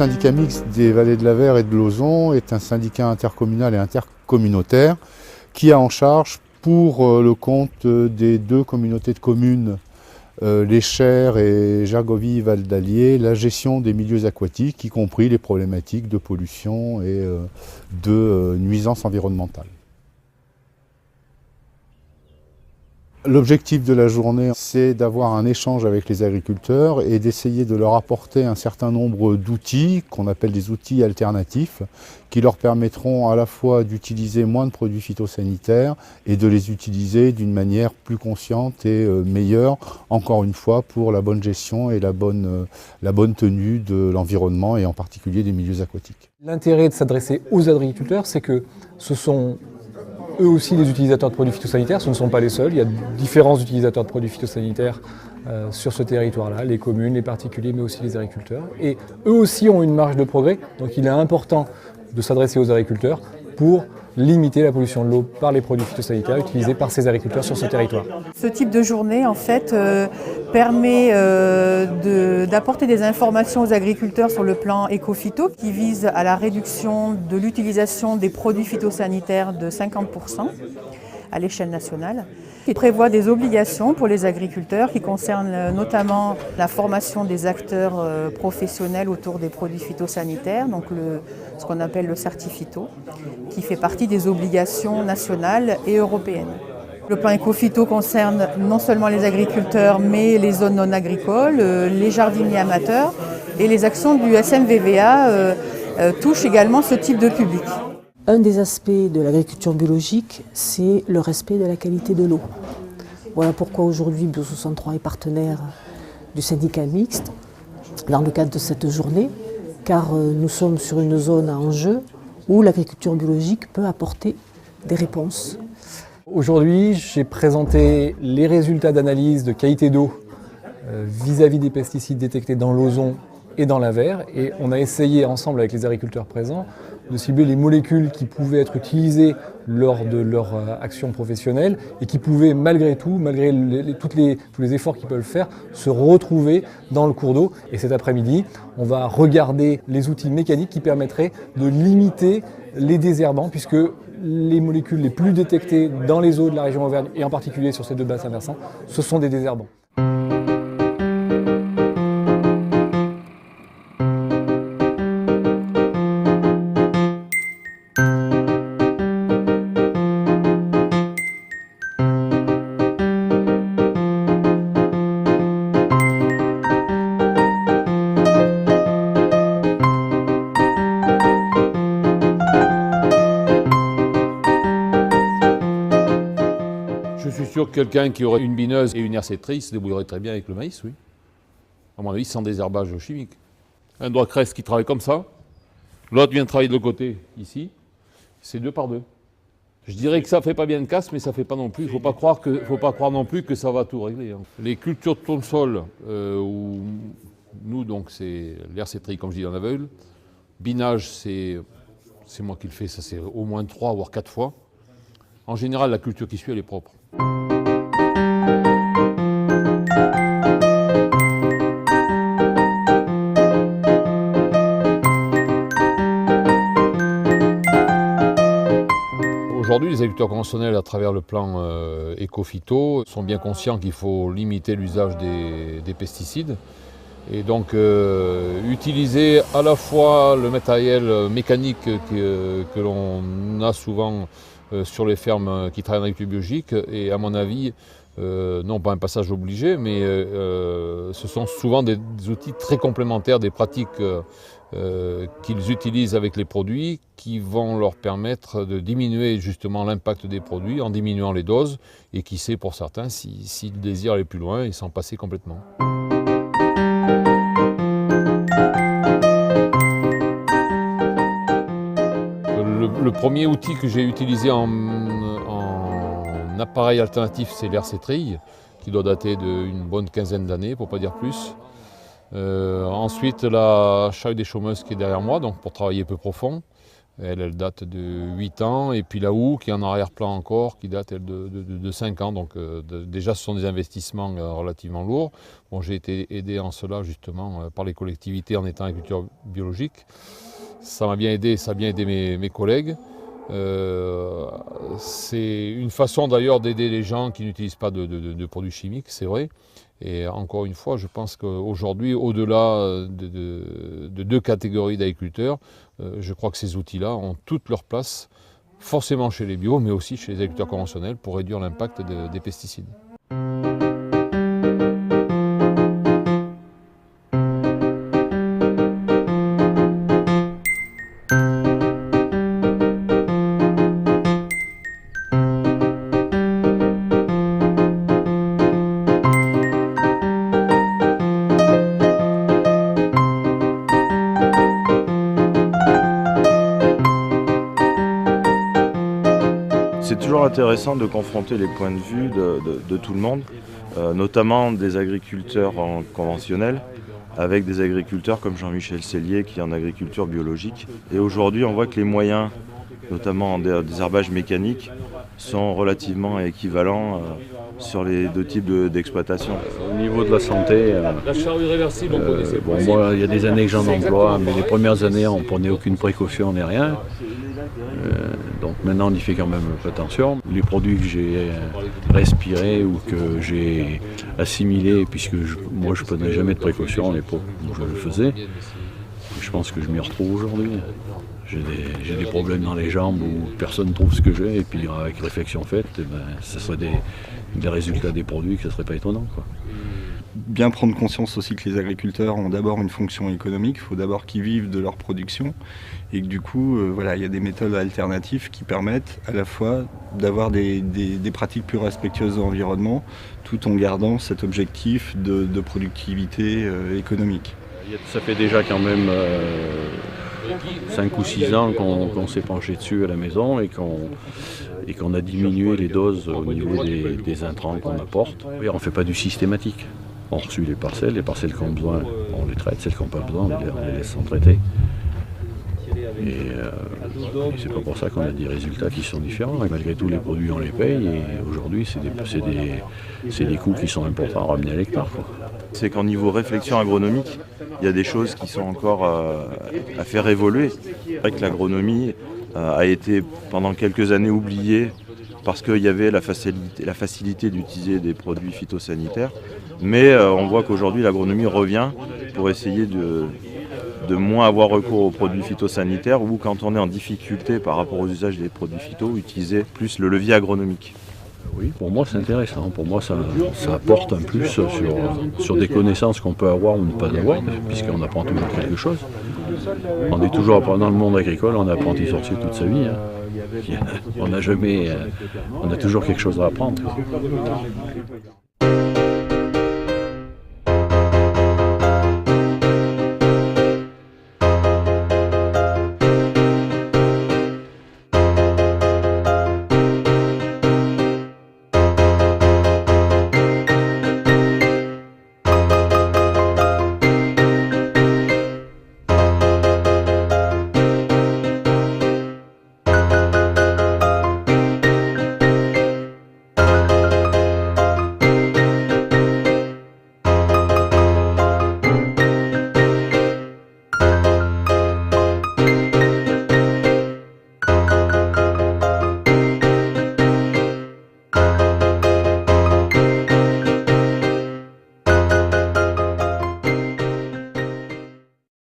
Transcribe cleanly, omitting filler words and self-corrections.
syndicat mixte des Vallées de l'Avers et de Lauzon est un syndicat intercommunal et intercommunautaire qui a en charge pour le compte des deux communautés de communes, les Chers et Gergovie-Val d'Allier, la gestion des milieux aquatiques, y compris les problématiques de pollution et de nuisances environnementales. L'objectif de la journée, c'est d'avoir un échange avec les agriculteurs et d'essayer de leur apporter un certain nombre d'outils, qu'on appelle des outils alternatifs, qui leur permettront à la fois d'utiliser moins de produits phytosanitaires et de les utiliser d'une manière plus consciente et meilleure, encore une fois, pour la bonne gestion et la bonne tenue de l'environnement et en particulier des milieux aquatiques. L'intérêt de s'adresser aux agriculteurs, c'est que ce sont eux aussi les utilisateurs de produits phytosanitaires, ce ne sont pas les seuls. Il y a différents utilisateurs de produits phytosanitaires sur ce territoire-là, les communes, les particuliers, mais aussi les agriculteurs. Et eux aussi ont une marge de progrès, donc il est important de s'adresser aux agriculteurs pour limiter la pollution de l'eau par les produits phytosanitaires utilisés par ces agriculteurs sur ce territoire. Ce type de journée, en fait, permet d'apporter des informations aux agriculteurs sur le plan éco-phyto qui vise à la réduction de l'utilisation des produits phytosanitaires de 50% à l'échelle nationale. Il prévoit des obligations pour les agriculteurs qui concernent notamment la formation des acteurs professionnels autour des produits phytosanitaires, donc ce qu'on appelle le Certiphyto, qui fait partie des obligations nationales et européennes. Le plan éco-phyto concerne non seulement les agriculteurs, mais les zones non agricoles, les jardiniers amateurs, et les actions du SMVVA touchent également ce type de public. Un des aspects de l'agriculture biologique, c'est le respect de la qualité de l'eau. Voilà pourquoi aujourd'hui Bio63 est partenaire du syndicat mixte dans le cadre de cette journée, car nous sommes sur une zone à enjeu où l'agriculture biologique peut apporter des réponses. Aujourd'hui, j'ai présenté les résultats d'analyse de qualité d'eau vis-à-vis des pesticides détectés dans l'Auzon et dans l'Avers, et on a essayé ensemble avec les agriculteurs présents de cibler les molécules qui pouvaient être utilisées lors de leur action professionnelle et qui pouvaient malgré tout, malgré tous les efforts qu'ils peuvent faire, se retrouver dans le cours d'eau. Et cet après-midi, on va regarder les outils mécaniques qui permettraient de limiter les désherbants, puisque les molécules les plus détectées dans les eaux de la région Auvergne, et en particulier sur ces deux bassins versants, ce sont des désherbants. Je suis sûr que quelqu'un qui aurait une bineuse et une hersétrice se débrouillerait très bien avec le maïs, oui. À mon avis, sans désherbage chimique. Un doigt cresse qui travaille comme ça, l'autre vient travailler de l'autre côté, ici, c'est 2 par 2. Je dirais que ça ne fait pas bien de casse, mais ça ne fait pas non plus. Il ne faut pas croire non plus que ça va tout régler. Hein. Les cultures de tournesol, où nous, donc, c'est l'hersétrie, comme je dis, en aveugle. Binage, c'est moi qui le fais, ça c'est au moins 3 voire 4 fois. En général, la culture qui suit, elle est propre. Aujourd'hui, les agriculteurs conventionnels, à travers le plan éco-phyto, sont bien conscients qu'il faut limiter l'usage des pesticides. Et donc, utiliser à la fois le matériel mécanique que l'on a souvent sur les fermes qui travaillent en agriculture biologique, et à mon avis, non pas un passage obligé, mais ce sont souvent des outils très complémentaires des pratiques qu'ils utilisent avec les produits, qui vont leur permettre de diminuer justement l'impact des produits en diminuant les doses, et qui sait pour certains, s'ils désirent aller plus loin, et s'en passer complètement. Le premier outil que j'ai utilisé en appareil alternatif, c'est l'hersétrille, qui doit dater d'une bonne quinzaine d'années, pour ne pas dire plus. Ensuite, la charrue des chômeuses qui est derrière moi, donc pour travailler peu profond. Elle date de 8 ans, et puis la houe qui est en arrière-plan encore, qui date elle, de 5 ans. Donc déjà ce sont des investissements relativement lourds. Bon, j'ai été aidé en cela justement par les collectivités en étant agriculteur biologique. Ça m'a bien aidé, ça a bien aidé mes collègues. C'est une façon d'ailleurs d'aider les gens qui n'utilisent pas de produits chimiques, c'est vrai. Et encore une fois, je pense qu'aujourd'hui, au-delà de 2 catégories d'agriculteurs, je crois que ces outils-là ont toute leur place, forcément chez les bio, mais aussi chez les agriculteurs conventionnels, pour réduire l'impact des pesticides. C'est toujours intéressant de confronter les points de vue de tout le monde, notamment des agriculteurs conventionnels, avec des agriculteurs comme Jean-Michel Sellier qui est en agriculture biologique. Et aujourd'hui, on voit que les moyens, notamment en désherbage mécanique, sont relativement équivalents sur les 2 types d'exploitation. Au niveau de la santé, La charrue réversible, on connaissait pas. moi, il y a des années que j'en emploie, mais les premières années, on ne prenait aucune précaution ni rien. Donc maintenant, on y fait quand même attention. Les produits que j'ai respirés ou que j'ai assimilés, puisque moi, je ne prenais jamais de précaution à l'époque où je le faisais, je pense que je m'y retrouve aujourd'hui. J'ai des problèmes dans les jambes où personne ne trouve ce que j'ai, et puis avec réflexion faite, ce serait des résultats des produits que ce ne serait pas étonnant, quoi. Bien prendre conscience aussi que les agriculteurs ont d'abord une fonction économique, il faut d'abord qu'ils vivent de leur production, et que du coup, il y a des méthodes alternatives qui permettent à la fois d'avoir des pratiques plus respectueuses de l'environnement, tout en gardant cet objectif de productivité économique. Ça fait déjà quand même 5 ou 6 ans qu'on s'est penché dessus à la maison et qu'on a diminué les doses au niveau des intrants qu'on apporte. Et on ne fait pas du systématique. On reçoit les parcelles qui ont besoin, on les traite, celles qui n'ont pas besoin, on les laisse sans traiter. Et c'est pas pour ça qu'on a des résultats qui sont différents. Et malgré tout, les produits, on les paye, et aujourd'hui, c'est des coûts qui sont importants à ramener à l'hectare, quoi. C'est qu'en niveau réflexion agronomique, il y a des choses qui sont encore à faire évoluer. C'est vrai que l'agronomie a été pendant quelques années oubliée parce qu'il y avait la facilité d'utiliser des produits phytosanitaires. Mais on voit qu'aujourd'hui l'agronomie revient pour essayer de moins avoir recours aux produits phytosanitaires, ou quand on est en difficulté par rapport aux usages des produits phyto, utiliser plus le levier agronomique. Oui, pour moi c'est intéressant. Pour moi ça apporte un plus sur des connaissances qu'on peut avoir ou ne pas avoir, puisqu'on apprend toujours quelque chose. On est toujours dans le monde agricole, on est apprenti sorcier toute sa vie, hein. On a toujours quelque chose à apprendre.